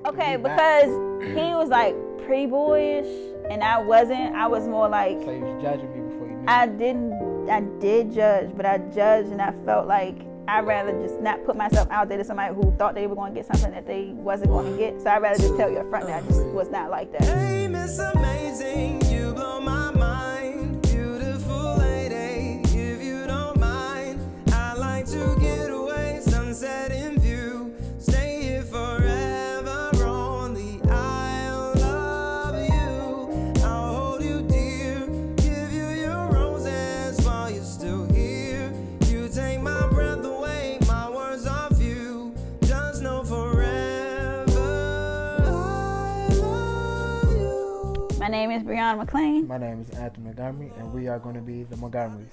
Okay, because he was like pretty boyish and I wasn't. I was more like. So you was judging me before you knew. I did judge, but I judged and I felt like I'd rather just not put myself out there to somebody who thought they were going to get something that they wasn't going to get. So I'd rather just tell you up front that I just was not like that. Hey, Miss Amazing, you blow my mind. Beautiful lady, if you don't mind, I like to get away, sunset in view. Stay here forever, only I'll love you. I'll hold you dear, give you your roses while you're still here. You take my breath away, my words are few. Just know forever I love you. My name is Brianna McLean. My name is Anthony Montgomery, and we are going to be the Montgomerys.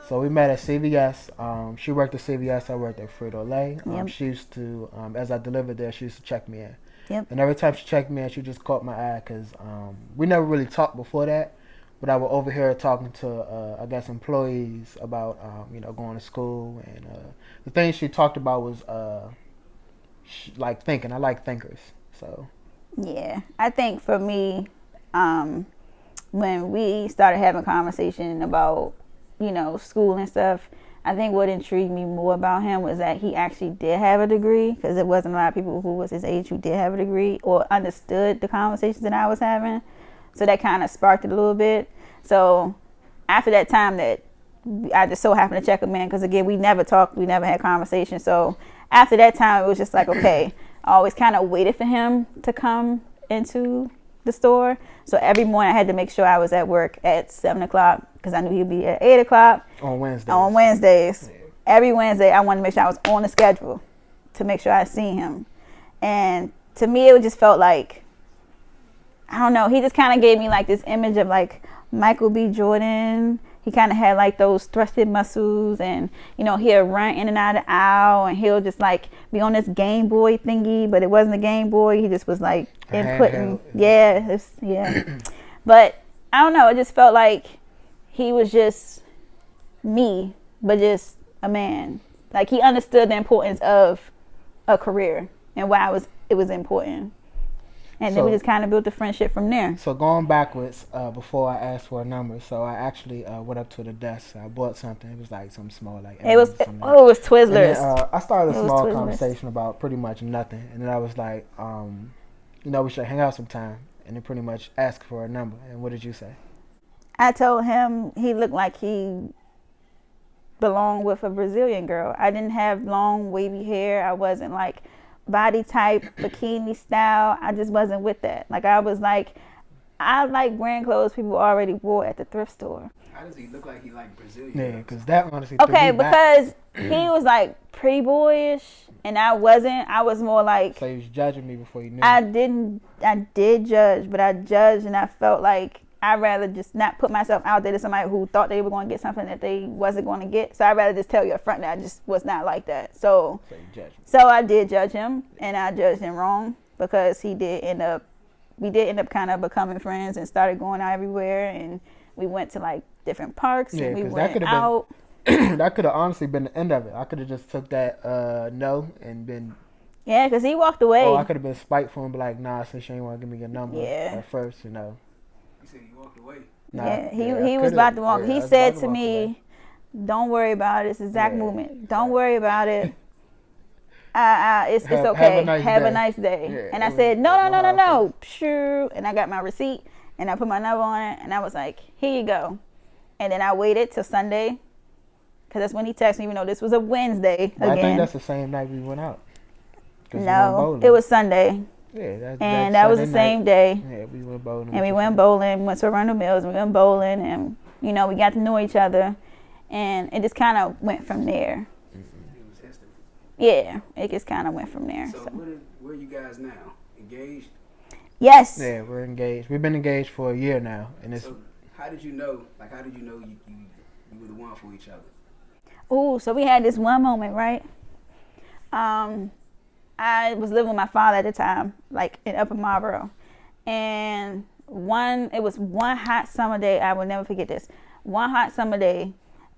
So we met at CVS. She worked at CVS. I worked at Frito-Lay. Yep. She used to, as I delivered there, she used to check me in. Yep. And every time she checked me in, she just caught my eye because we never really talked before that. But I would overhear her talking to, I guess, employees about, going to school. And the things she talked about was like thinking. I like thinkers. So. Yeah, I think for me, when we started having conversation about, school and stuff, I think what intrigued me more about him was that he actually did have a degree, because there wasn't a lot of people who was his age who did have a degree or understood the conversations that I was having. So that kind of sparked it a little bit. So after that time that I just so happened to check him in, because again, we never talked, we never had conversation. So after that time, it was just like, okay, I always kind of waited for him to come into the store. So every morning I had to make sure I was at work at 7 o'clock because I knew he'd be at 8 o'clock. On Wednesdays. On Wednesdays. Yeah. Every Wednesday I wanted to make sure I was on the schedule to make sure I seen him. And to me, it just felt like, I don't know, he just kind of gave me like this image of like Michael B. Jordan. He kind of had like those thrusted muscles, and he'll run in and out of the aisle, and he'll just like be on this Game Boy thingy, but it wasn't a Game Boy. He just was like inputting. Yeah. But I don't know. It just felt like he was just me, but just a man. Like he understood the importance of a career and why it was important. And then we just kind of built the friendship from there. So going backwards, before I asked for a number, so I actually went up to the desk. I bought something. It was like something small, like it was Twizzlers. Then, I started a small conversation about pretty much nothing, and then I was like, we should hang out sometime, and then pretty much ask for a number. And what did you say? I told him he looked like he belonged with a Brazilian girl. I didn't have long wavy hair. I wasn't like body type, bikini style. I just wasn't with that. Like I was like, I like wearing clothes people already wore at the thrift store. How does he look like he like Brazilian? Yeah, because that honestly. Okay, because he was like pretty boyish and I wasn't. I was more like. So you was judging me before you knew. I did judge, but I judged and I felt like I'd rather just not put myself out there to somebody who thought they were going to get something that they wasn't going to get. So I'd rather just tell you up front that I just was not like that. So I did judge him, and I judged him wrong because we did end up kind of becoming friends and started going out everywhere, and we went to like different parks and we went out. That could have honestly been the end of it. I could have just took that no and been. Yeah, because he walked away. Oh, I could have been spiteful and be like, nah, since you ain't want to give me your number at first, You said he walked away. Nah, he was about to walk. He said to me, "Don't worry about it. It's exact movement. Don't worry about it. It's okay. Have a nice day." Yeah, and I said, "No. Sure." And I got my receipt and I put my number on it and I was like, "Here you go." And then I waited till Sunday because that's when he texted me. Even though this was a Wednesday again. I think that's the same night we went out. No, it was Sunday. Yeah, that was the same day. Yeah, we went bowling. And we went bowling, went to Arundel Mills, and we went bowling, and we got to know each other, and it just kind of went from there. It was history. Yeah, it just kind of went from there. So where are you guys now? Engaged? Yes. Yeah, we're engaged. We've been engaged for a year now, and it's. So how did you know? Like, how did you know you were the one for each other? Oh, so we had this one moment, right? I was living with my father at the time, like in Upper Marlboro. And it was one hot summer day. I will never forget this. One hot summer day.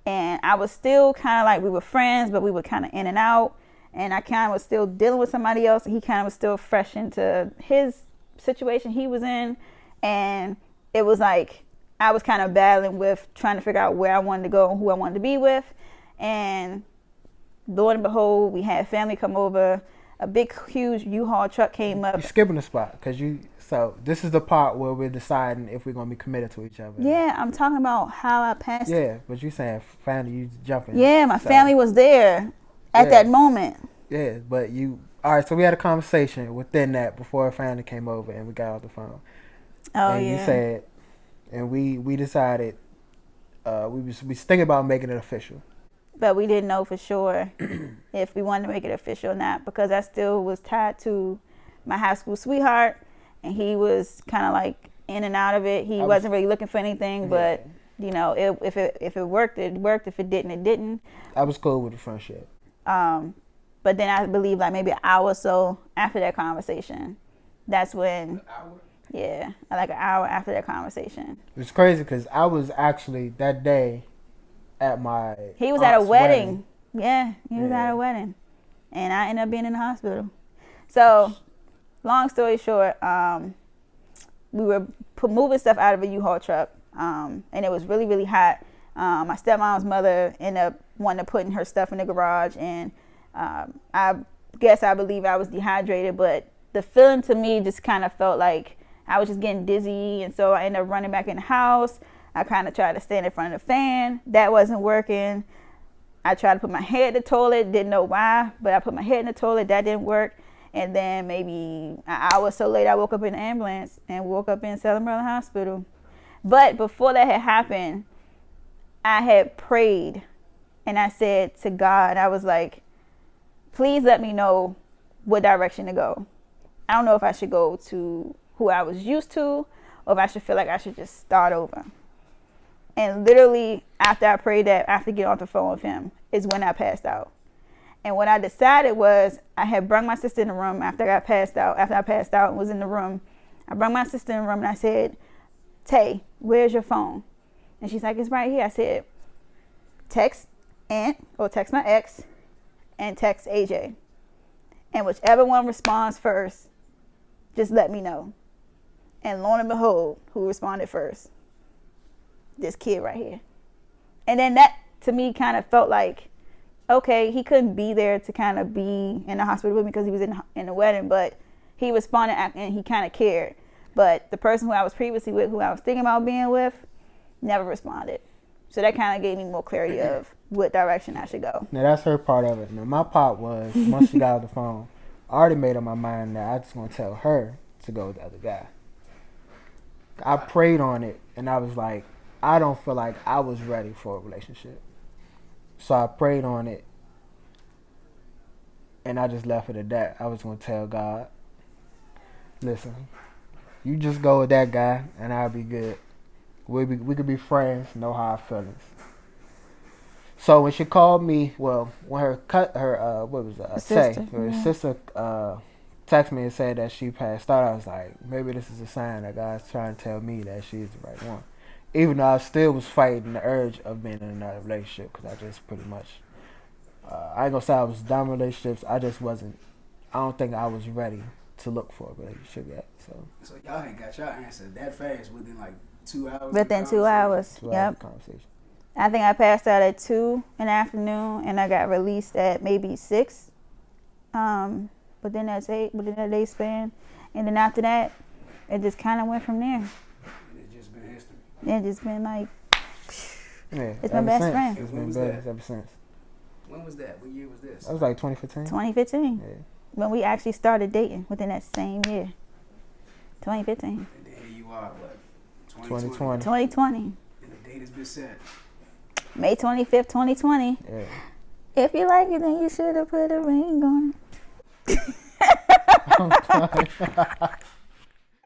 And I was still kind of like, we were friends, but we were kind of in and out. and I kind of was still dealing with somebody else, and he kind of was still fresh into his situation he was in, and it was like I was kind of battling with trying to figure out where I wanted to go and who I wanted to be with. And lo and behold, we had family come over. A big, huge U-Haul truck came up. You're skipping a spot because so this is the part where we're deciding if we're going to be committed to each other. Yeah, I'm talking about how I passed. Yeah, but you saying family, you jumping. Yeah, my family was there at that moment. Yeah, but all right, so we had a conversation within that before family came over and we got off the phone. Oh, and you said, and we decided, we was thinking about making it official. But we didn't know for sure if we wanted to make it official or not, because I still was tied to my high school sweetheart, and he was kind of like in and out of it. He wasn't really looking for anything, but you know, if it worked, it worked. If it didn't, it didn't. I was cool with the friendship. But then I believe like maybe an hour or so after that conversation, that's when. An hour? Yeah, like an hour after that conversation. It was crazy because I was actually that day at my. He was at a wedding. Yeah, he was at a wedding, and I ended up being in the hospital. So, long story short, we were moving stuff out of a U-Haul truck, and it was really, really hot. My stepmom's mother ended up wanting to put her stuff in the garage, and I believe I was dehydrated, but the feeling to me just kind of felt like I was just getting dizzy, and so I ended up running back in the house. I kind of tried to stand in front of the fan. That wasn't working. I tried to put my head in the toilet. Didn't know why, but I put my head in the toilet. That didn't work. And then maybe an hour or so later, I woke up in the ambulance and woke up in Southern Maryland Hospital. But before that had happened, I had prayed, and I said to God, I was like, please let me know what direction to go. I don't know if I should go to who I was used to, or if I should feel like I should just start over. And literally after I prayed that, after getting off the phone with him, is when I passed out. And what I decided was, I had brought my sister in the room after I passed out and was in the room. I brought my sister in the room and I said, Tay, where's your phone? And she's like, it's right here. I said, text Aunt, or text my ex, and text AJ. And whichever one responds first, just let me know. And lo and behold, who responded first? This kid right here. And then that to me kind of felt like, okay, he couldn't be there to kind of be in the hospital with me because he was in the wedding, but he responded and he kind of cared. But the person who I was previously with, who I was thinking about being with, never responded. So that kind of gave me more clarity of what direction I should go. Now that's her part of it. Now my part was, once she got off the phone, I already made up my mind that I just want to tell her to go with the other guy. I prayed on it, and I was like, I don't feel like I was ready for a relationship. So I prayed on it, and I just left it at that. I was going to tell God, listen, you just go with that guy, and I'll be good. We could be friends, no hard feelings. So when she called me, well, when her sister texted me and said that she passed out, I was like, maybe this is a sign that God's trying to tell me that she's the right one. Even though I still was fighting the urge of being in another relationship, because I just pretty much, I ain't gonna say I was done with relationships, I just wasn't, I don't think I was ready to look for a relationship yet. So y'all ain't got y'all answer that fast within like 2 hours? Within 2 hours, yep. Conversation. I think I passed out at 2 in the afternoon, and I got released at maybe 6. Within that day span. And then after that, it just kind of went from there. And it's just been history. It just been like, yeah, it's my best friend. It's been best ever since. When was that? What year was this? That was like 2015. 2015. Yeah. When we actually started dating within that same year. 2015. And then here you are, what? 2020. 2020. And the date has been set. May 25th, 2020. Yeah. If you like it, then you should have put a ring on it.